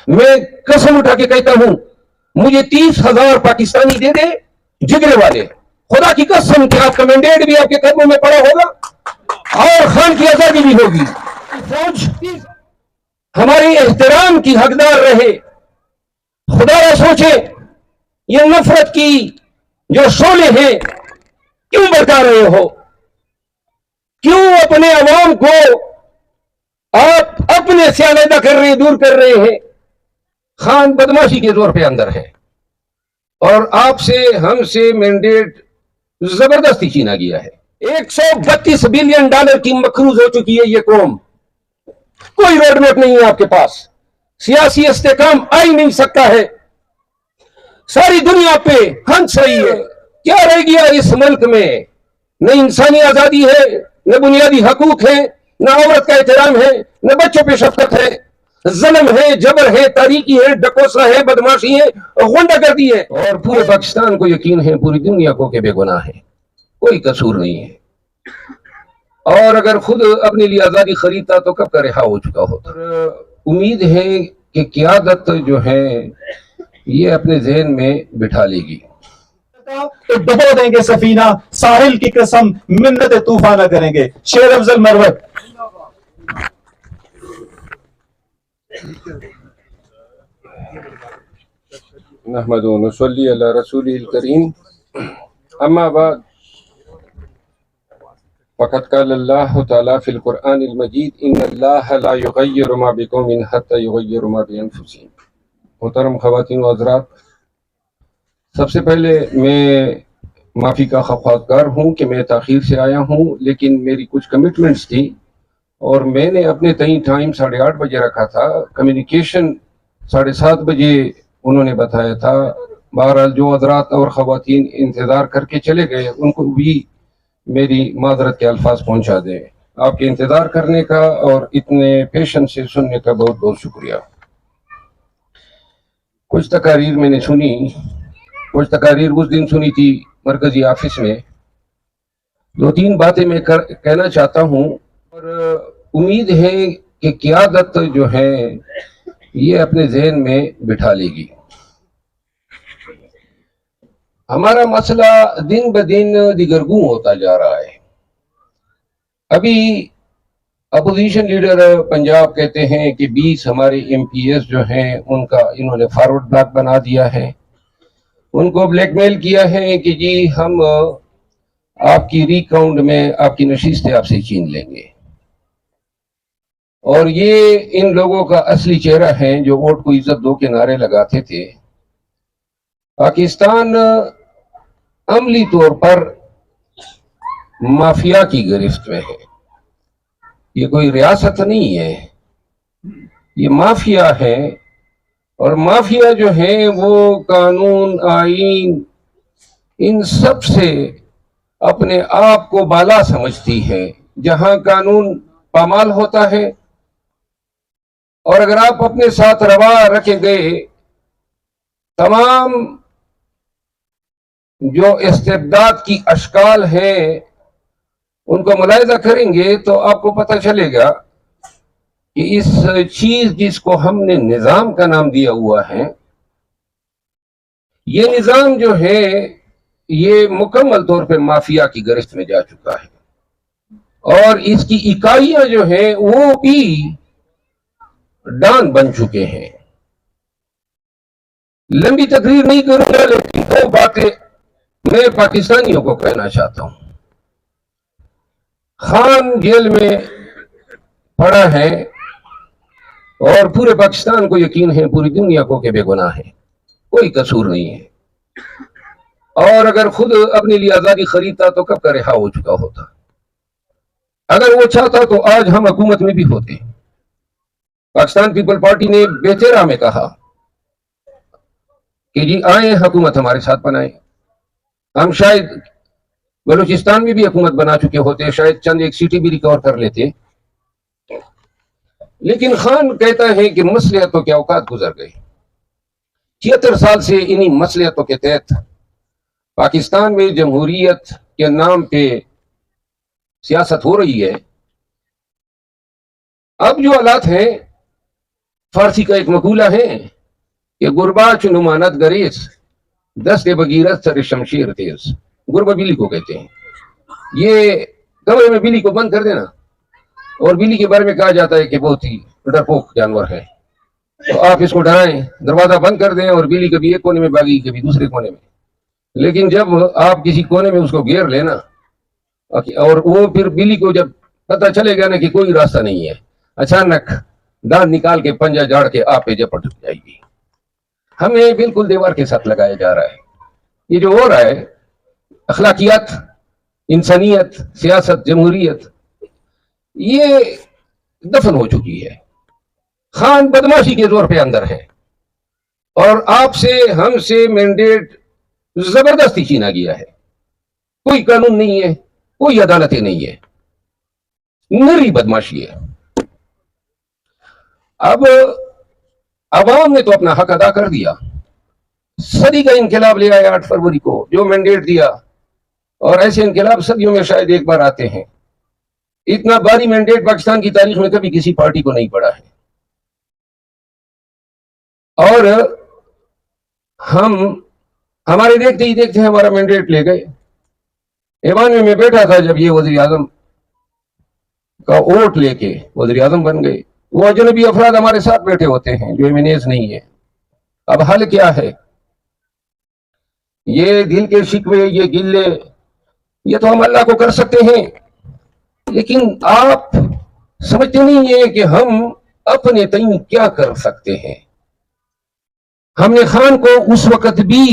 میں قسم اٹھا کے کہتا ہوں مجھے 30,000 پاکستانی دے دے جگرے والے، خدا کی قسم کہ آپ کا مینڈیٹ بھی آپ کے قدموں میں پڑا ہوگا اور خان کی آزادی بھی ہوگی. فوج ہماری احترام کی حقدار رہے. خدا را سوچے یہ نفرت کی جو شعلے ہیں کیوں بھڑکا رہے ہو؟ کیوں اپنے عوام کو آپ اپنے سے علیحدہ کر رہے، دور کر رہے ہیں؟ خان بدماشی کے زور پہ اندر ہے اور آپ سے ہم سے مینڈیٹ زبردستی چھینا گیا ہے. $132 بلین کی مقروض ہو چکی ہے یہ قوم. کوئی روڈ میپ نہیں ہے آپ کے پاس، سیاسی استحکام آ ہی نہیں سکتا ہے. ساری دنیا پہ ہنس رہی ہے. کیا رہ گیا اس ملک میں؟ نہ انسانی آزادی ہے، نہ بنیادی حقوق ہے، نہ عورت کا احترام ہے، نہ بچوں پہ شفقت ہے. ظلم ہے، جبر ہے، تاریکی ہے، ڈکوسا ہے، بدماشی ہے، غنڈہ گردی ہے. اور پورے پاکستان کو یقین ہے، پوری دنیا کو کہ بے گناہ ہے، کوئی قصور نہیں ہے. اور اگر خود اپنے لیے آزادی خریدتا تو کب کا رہا ہو چکا ہوتا. امید ہے کہ قیادت جو ہے یہ اپنے ذہن میں بٹھا لے گی. تو ڈبو دیں گے سفینہ، ساحل کی قسم منت طوفان نہ کریں گے. شیر افضل مروت. نحمد و نصلی علی رسول الکریم. اما بعد فقد قال اللہ تعالی فی القرآن المجید ان اللہ لا یغیر ما بقوم حتی یغیروا ما بانفسہم. محترم خواتین و حضرات، سب سے پہلے میں معافی کا خواہشگر ہوں کہ میں تاخیر سے آیا ہوں، لیکن میری کچھ کمٹمنٹس تھی اور میں نے اپنے تئیں ٹائم 8:30 بجے رکھا تھا. کمیونیکیشن 7:30 بجے انہوں نے بتایا تھا. بہرحال جو حضرات اور خواتین انتظار کر کے چلے گئے ان کو بھی میری معذرت کے الفاظ پہنچا دیں. آپ کے انتظار کرنے کا اور اتنے پیشنس سے سننے کا بہت بہت شکریہ. کچھ تقاریر میں نے سنی، کچھ تقاریر اس دن سنی تھی مرکزی آفس میں. 2-3 باتیں میں کہنا چاہتا ہوں اور امید ہے کہ قیادت جو ہے یہ اپنے ذہن میں بٹھا لے گی. ہمارا مسئلہ دن بدن دیگرگوں ہوتا جا رہا ہے. ابھی اپوزیشن لیڈر پنجاب کہتے ہیں کہ 20 ہمارے MP جو ہیں ان کا انہوں نے فارورڈ بلاک بنا دیا ہے. ان کو بلیک میل کیا ہے کہ جی ہم آپ کی ریکاؤنٹ میں آپ کی نشستیں آپ سے چھین لیں گے. اور یہ ان لوگوں کا اصلی چہرہ ہے جو ووٹ کو عزت دو کے نعرے لگاتے تھے. پاکستان عملی طور پر مافیا کی گرفت میں ہے. یہ کوئی ریاست نہیں ہے، یہ مافیا ہے. اور مافیا جو ہے وہ قانون، آئین، ان سب سے اپنے آپ کو بالا سمجھتی ہے. جہاں قانون پامال ہوتا ہے اور اگر آپ اپنے ساتھ روا رکھے گئے تمام جو استبداد کی اشکال ہیں ان کو ملاحظہ کریں گے تو آپ کو پتہ چلے گا کہ اس چیز جس کو ہم نے نظام کا نام دیا ہوا ہے، یہ نظام جو ہے یہ مکمل طور پہ مافیا کی گرفت میں جا چکا ہے. اور اس کی اکائیاں جو ہیں وہ بھی ڈان بن چکے ہیں. لمبی تقریر نہیں کروں گا لیکن 2 باتیں میں پاکستانیوں کو کہنا چاہتا ہوں. خان جیل میں پڑا ہے اور پورے پاکستان کو یقین ہے، پوری دنیا کو کہ بے گناہ ہے، کوئی قصور نہیں ہے. اور اگر خود اپنے لیے آزادی خریدتا تو کب کا رہا ہو چکا ہوتا. اگر وہ چاہتا تو آج ہم حکومت میں بھی ہوتے. پاکستان پیپل پارٹی نے بہترا میں کہا کہ جی آئیں حکومت ہمارے ساتھ بنائیں. ہم شاید بلوچستان میں بھی حکومت بنا چکے ہوتے، شاید چند ایک سیٹی بھی ریکور کر لیتے. لیکن خان کہتا ہے کہ مصلحتوں کے اوقات گزر گئے. 76 سال سے انہی مصلحتوں کے تحت پاکستان میں جمہوریت کے نام پہ سیاست ہو رہی ہے. اب جو حالات ہیں फारसी का एक मकूला है कि गुरबा चुनुमानत गरेस दस्त बगीरत सर शमशीर तेज। गुरबा बिल्ली को कहते हैं। ये कमरे में बिल्ली को बंद कर देना, और बिल्ली के बारे में कहा जाता है कि बहुत ही डरपोक जानवर है, तो आप इसको डराएं, दरवाजा बंद कर दें और बिल्ली कभी एक कोने में भागी कभी दूसरे कोने में। लेकिन जब आप किसी कोने में उसको घेर लेना और वो फिर बिल्ली को जब पता चलेगा ना कि कोई रास्ता नहीं है, अचानक दांत निकाल के पंजा झाड़ के आप पे झपट जाएगी। हमें बिल्कुल दीवार के साथ लगाया जा रहा है। ये जो हो रहा है, अखलाकियात, इंसानियत, सियासत, जमहूरियत, ये दफन हो चुकी है। खान बदमाशी के जोर पे अंदर है और आपसे हमसे मैंडेट जबरदस्ती छीना गया है। कोई कानून नहीं है, कोई अदालतें नहीं है, नरी बदमाशी है। अब अवाम ने तो अपना हक अदा कर दिया। सदी का इनकलाब ले आया 8 फरवरी को, जो मैंडेट दिया, और ऐसे इनकलाब सदियों में शायद एक बार आते हैं। इतना भारी मैंडेट पाकिस्तान की तारीख में कभी किसी पार्टी को नहीं पड़ा है। और हमारे देखते ही देखते हमारा मैंडेट ले गए। ऐवान में मैं बैठा था जब ये वजीर आजम का वोट लेके वजीर आजम बन गए। वो अजनबी अफराद हमारे साथ बैठे होते हैं जो एमिनेज नहीं है। अब हल क्या है? ये दिल के शिकवे, ये गिल्ले, ये तो हम अल्लाह को कर सकते हैं, लेकिन आप समझते नहीं है कि हम अपने तय क्या कर सकते हैं। हमने खान को उस वक्त भी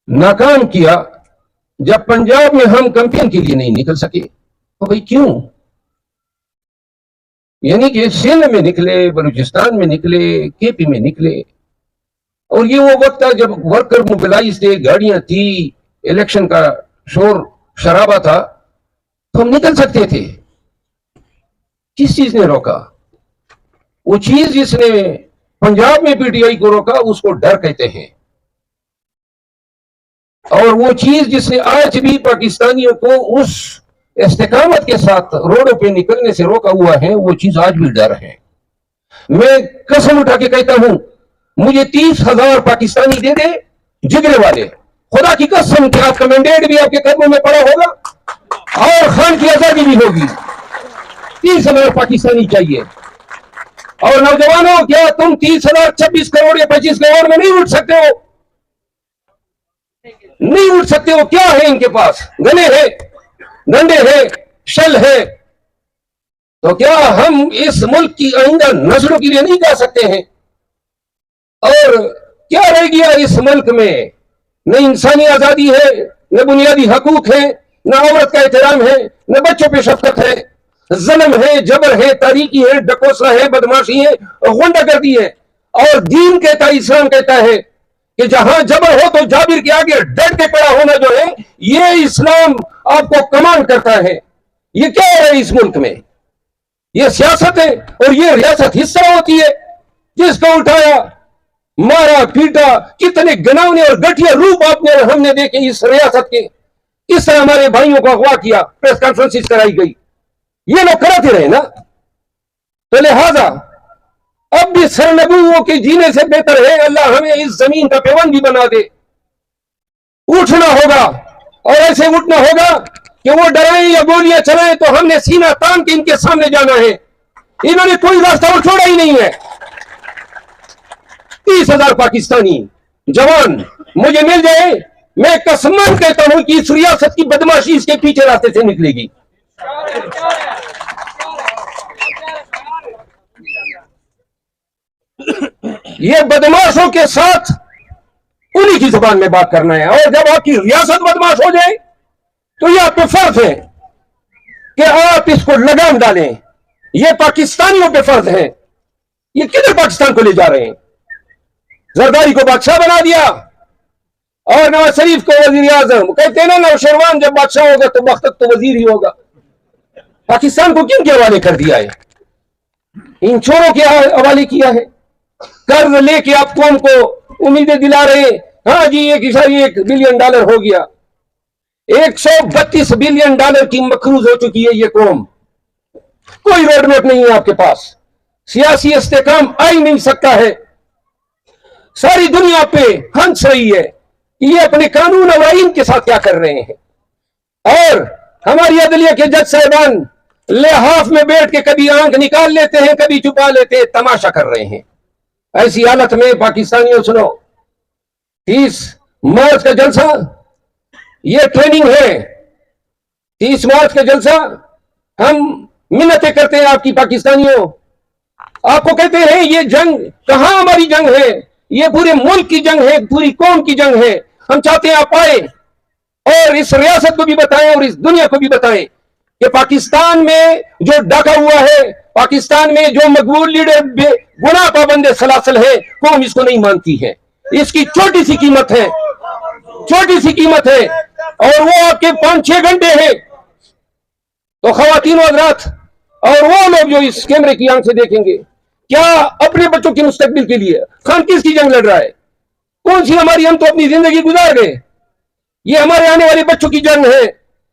नाकाम किया जब पंजाब में हम कैंपेन के लिए नहीं निकल सके। तो भाई क्यों? यानी कि सिंध में निकले, बलूचिस्तान में निकले, केपी में निकले, और ये वो वक्त था जब वर्कर मोबिलाइज थे, गाड़ियां थी, इलेक्शन का शोर शराबा था, तो हम निकल सकते थे। किस चीज ने रोका? वो चीज जिसने पंजाब में पीटीआई को रोका उसको डर कहते हैं, और वो चीज जिसने आज भी पाकिस्तानियों को उस इस्तेकामत के साथ रोडों पे निकलने से रोका हुआ है, वो चीज आज भी डर है। मैं कसम उठा के कहता हूं, मुझे 30,000 पाकिस्तानी दे दे, जिगरे वाले, खुदा की कसम कि आपका मैंडेट भी आपके कदमों में पड़ा होगा और खान की आजादी भी होगी। 30,000 पाकिस्तानी चाहिए। और नौजवानों, क्या तुम 30,000 26 करोड़ या 25 करोड़ में नहीं उठ सकते हो? नहीं उठ सकते हो। क्या है इनके पास? गने हैं, डंडे हैं, शल है। तो क्या हम इस मुल्क की आइंदा नस्लों के लिए नहीं जा सकते हैं? और क्या रह गया इस मुल्क में? न इंसानी आजादी है, न बुनियादी हकूक है, न औरत का एहतराम है, न बच्चों पे शफकत है। जन्म है, जबर है, तारीकी है, डकोसा है, बदमाशी है, गुंडागर्दी है। और दीन कहता है, इस्लाम कहता है कि जहां जबर हो तो जाबिर के आगे डट के खड़ा होना जो है, ये इस्लाम आपको कमांड करता है। ये क्या है इस मुल्क में? ये सियासत है, और ये रियासत हिस्सा होती है। जिसको उठाया, मारा, पीटा, कितने गनावने और घटिया रूप आपने और हमने देखे इस रियासत के। इस तरह हमारे भाइयों को अगवा किया, प्रेस कॉन्फ्रेंस कराई गई, ये लोग कराते रहे ना। तो लिहाजा अब भी सरनबुओं के जीने से बेहतर है अल्लाह हमें इस जमीन का पेवंदी बना दे। उठना होगा, और ऐसे उठना होगा कि वो डराएं या गोलियां चलाएं तो हमने सीना तान के इनके सामने जाना है। इन्होंने कोई रास्ता और छोड़ा ही नहीं है। 30,000 पाकिस्तानी जवान मुझे मिल जाए, मैं कसमन कहता हूं कि इस रियासत की बदमाशी इसके पीछे रास्ते से निकलेगी। ये बदमाशों के साथ उन्हीं की जुबान में बात करना है। और जब आपकी रियासत बदमाश हो जाए तो ये आप पे फर्ज है कि आप इसको लगाम डालें। ये पाकिस्तानियों पे फर्ज है। ये किधर पाकिस्तान को ले जा रहे हैं? जरदारी को बादशाह बना दिया और नवाज शरीफ को वजीर आजम। कहते हैं ना, नौशेरवान जब बादशाह होगा तो बख्तक तो वजीर ही होगा। पाकिस्तान को किन के हवाले कर दिया है? इन चोरों के हवाले किया है। कर्ज लेके आप कौम को उम्मीदें दिला रहे हैं। हाँ जी, $1 बिलियन हो गया। $132 बिलियन की मकरूज हो चुकी है ये कौम। कोई रोड मैप नहीं है आपके पास। सियासी इस्तेकाम आ ही नहीं सकता है। सारी दुनिया पे हंस रही है कि ये अपने कानून और आइन के साथ क्या कर रहे हैं, और हमारी अदलिया के जज साहिबान लिहाफ में बैठ के कभी आंख निकाल लेते हैं, कभी छुपा लेते हैं, तमाशा कर रहे हैं। ऐसी हालत में पाकिस्तानियों सुनो, 30 मार्च का जलसा ये ट्रेनिंग है। 30 मार्च का जलसा हम मिन्नतें करते हैं आपकी पाकिस्तानियों, आपको कहते हैं ये जंग कहां हमारी जंग है, ये पूरे मुल्क की जंग है, पूरी कौम की जंग है। हम चाहते हैं आप आए और इस रियासत को भी बताएं और इस दुनिया को भी बताएं कि पाकिस्तान में जो डाका हुआ है, पाकिस्तान में जो मकबूल लीडर गुनाह पाबंद सलासल है, कौम इसको नहीं मानती है। इसकी छोटी सी कीमत है, छोटी सी कीमत है, और वो आपके 5-6 घंटे हैं। तो ख्वातीन हज़रात और वो लोग जो इस कैमरे की आंख से देखेंगे, क्या अपने बच्चों के मुस्तकबिल के लिए खान किसकी जंग लड़ रहा है? कौन सी हमारी, हम तो अपनी जिंदगी गुजार गए, ये हमारे आने वाले बच्चों की जंग है।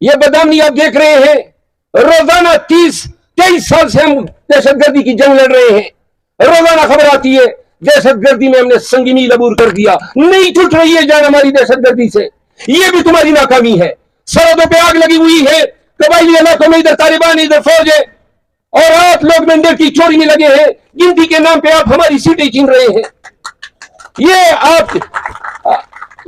ये बदनामी आप देख रहे हैं, रोजाना 30-23 साल से हम दहशतगर्दी की जंग लड़ रहे हैं। रोजाना खबर आती है दहशतगर्दी में हमने संगी मील अबूर कर दिया, नहीं छूट रही है जान हमारी दहशतगर्दी से। ये भी तुम्हारी नाकामी है। सरहदों पे आग लगी हुई है, कबायली इलाकों में इधर तालिबान इधर फौज है, और आप लोग मंदिर की चोरी में लगे हैं। गिनती के नाम पे आप हमारी सीटें छीन रहे हैं। ये आप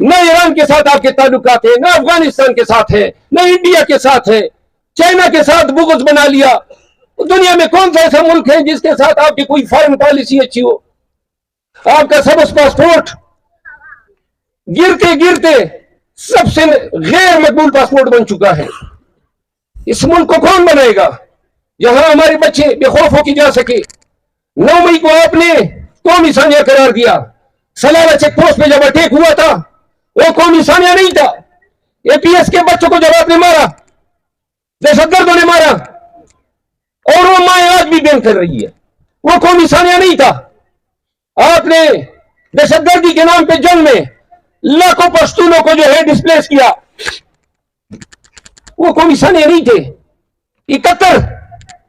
न ईरान के साथ आपके ताल्लुकात है, न अफगानिस्तान के साथ है, न इंडिया के साथ है, चाइना के साथ बुग़्ज़ बना लिया। दुनिया में कौन सा ऐसा मुल्क है जिसके साथ आपकी कोई फॉरेन पॉलिसी अच्छी हो? आपका सबस पासपोर्ट गिरते गिरते सबसे गैर मकबूल पासपोर्ट बन चुका है। इस मुल्क को कौन बनाएगा जहां हमारे बच्चे बेखौफ होकर जा सके? 9 मई को आपने कौमी सानिया करार दिया। सलाला चेक पोस्ट पे जब अटैक हुआ था, वो कौमी सानिया नहीं था। एपीएस के बच्चों को जब आपने मारा, दहशतगर्दों ने मारा, और वो माए आज भी बयान कर रही है, वो कौमी सानिया नहीं था। आपने दहशतगर्दी के नाम पे जंग में लाखों पश्तूनों को जो है डिस्प्लेस किया, वो कौमी सानिया नहीं थे। 71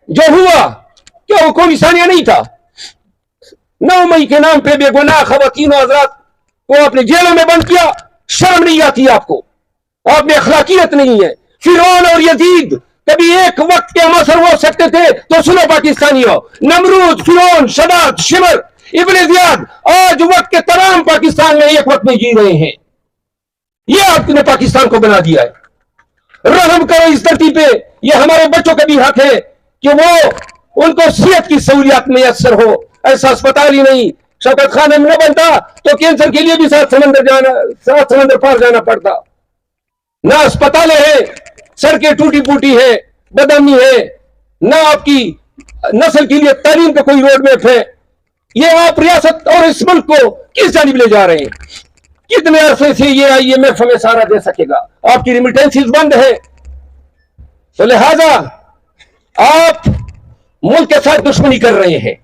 जो हुआ, क्या वो कौमी सानिया नहीं था? 9 मई के नाम पे बेगुनाह ख़वातीन हज़रात को आपने जेलों में बंद किया। शर्म नहीं आती आपको? आप में अखलाकियत नहीं है। फिरौन और यजीद कभी एक वक्त के अमसर हो सकते थे, तो सुनो पाकिस्तानियों, नमरूद, फिरौन, शदाद, शिमर, इब्ने ज़ियाद आज वक्त के तमाम पाकिस्तान में एक वक्त में जी रहे हैं। ये आपने पाकिस्तान को बना दिया है। रहम करो इस धरती पे। ये हमारे बच्चों का भी हक है कि वो उनको सेहत की सहूलियत मैसर हो। ऐसा अस्पताल ही नहीं, शौकत खान न बनता तो कैंसर के लिए भी 7 समंदर पार जाना पड़ता। ना अस्पताल है, सड़कें टूटी फूटी है, बदअमनी है, ना आपकी नस्ल के लिए तालीम का कोई रोड मैप है। ये आप रियासत और इस मुल्क को किस जानिब ले जा रहे हैं? कितने अरसे से ये IMF हमें सारा दे सकेगा? आपकी रिमिटेंसीज बंद है। तो लिहाजा आप मुल्क के साथ दुश्मनी कर रहे हैं,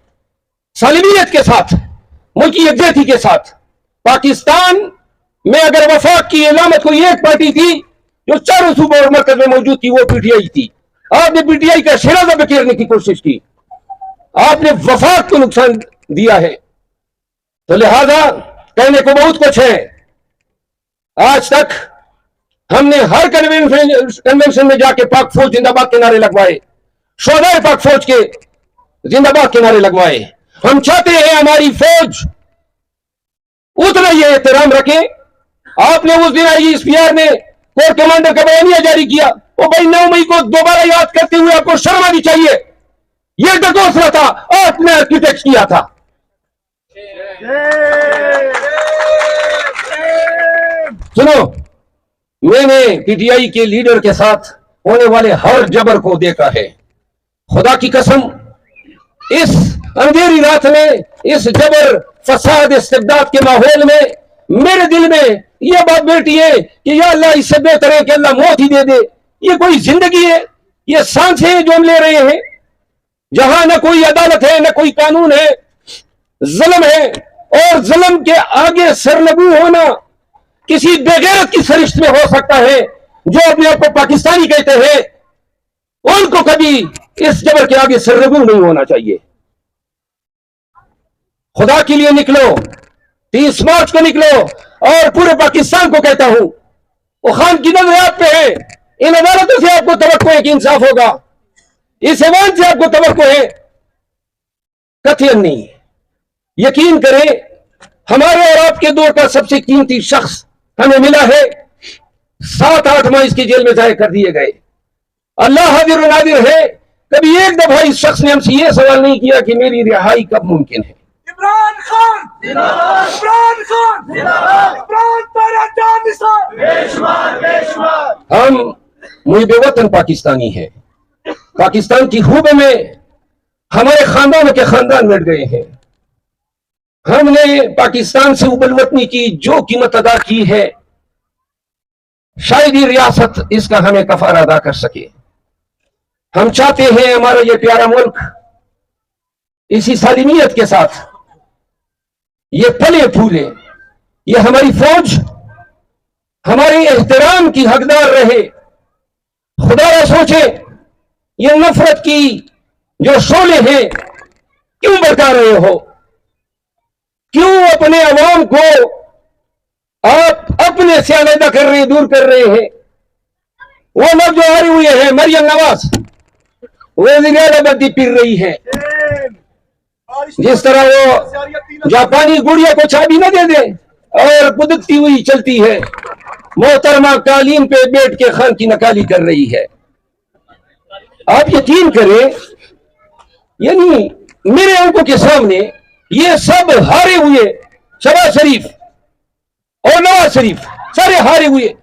सालिमियत के साथ, मुल्की यकजहती के साथ। पाकिस्तान में अगर वफाक की इलामत कोई एक पार्टी थी जो चारों सूबों और मरकज में मौजूद थी, वो PTI थी। आपने PTI का शराजा बखेरने की कोशिश की, आपने वफाक को नुकसान दिया है। तो लिहाजा कहने को बहुत कुछ है। आज तक हमने हर कन्वेंशन में जाके पाक फौज जिंदाबाद के नारे लगवाए, शोहदाए पाक फौज के जिंदाबाद के नारे लगवाए। हम चाहते हैं हमारी फौज उतना ही एहतराम रखे। आपने उस दिन ISPR ने कोर कमांडर का बयानिया जारी किया, वो भाई 9 मई को दोबारा याद करते हुए आपको शर्म आनी चाहिए। यह डकोसला था, आपने आर्किटेक्ट किया था। सुनो, मैंने PTI के लीडर के साथ होने वाले हर जबर को देखा है। खुदा की कसम, इस अंधेरी रात में, इस जबर फसाद इस्तिबदाद के माहौल में मेरे दिल में यह बात बैठी है कि या अल्लाह, इससे बेहतर है कि अल्लाह मौत ही दे दे। ये कोई जिंदगी है? ये सांसें हैं जो हम ले रहे हैं, जहां न कोई अदालत है, न कोई कानून है, जुल्म है। और जुल्म के आगे सरनगू होना किसी बेगैरत की सरिश्त में हो सकता है। जो अपने आप को पाकिस्तानी कहते हैं, उनको कभी इस जबर के आगे सरनगू नहीं होना चाहिए। खुदा के लिए निकलो, 30 मार्च को निकलो और पूरे पाकिस्तान को कहता हूं, वो खान की नजर आप पे है, इन अदालतों से आपको तवक्को है कि इंसाफ होगा, इस ऐवान से आपको तवक्को है, कथियन नहीं। यकीन करें, हमारे और आपके दौर का सबसे कीमती शख्स हमें मिला है, 7-8 माह इसकी जेल में जाया कर दिए गए। अल्लाह हाजिर और नादिर है, कभी एक दफा इस शख्स ने हमसे यह सवाल नहीं किया कि मेरी रिहाई कब मुमकिन है। इमरान खान जिंदाबाद, इमरान खान जिंदाबाद, इमरान पर जान निसार बेशुमार बेशुमार। हम मुहिब वतन पाकिस्तानी हैं, पाकिस्तान की खूब में हमारे खानदानों के खानदान मिट गए हैं। हमने पाकिस्तान से उबल वतनी की जो कीमत अदा की है, शायद ये रियासत इसका हमें कफारा अदा कर सके। हम चाहते हैं हमारा ये प्यारा मुल्क इसी सालिमियत के साथ ये पले फूले, ये हमारी फौज हमारे एहतराम की हकदार रहे। खुदा न सोचे ये नफरत की जो शोले हैं क्यों भड़का रहे हो, क्यों अपने अवाम को आप अपने से अलग कर रहे, दूर कर रहे हैं। वो लोग जो हारे हुए हैं, मरियम नवाज वज़ीर-ए-आला फिर रही है, जिस तरह वो जापानी गुड़िया को चाबी न दे दे और कुदकती हुई चलती है, मोहतरमा कालीन पे बैठ के खान की नकाली कर रही है। आप यकीन करें, यानी मेरे आंखों के सामने ये सब हारे हुए, शहबाज शरीफ और नवाज शरीफ सारे हारे हुए,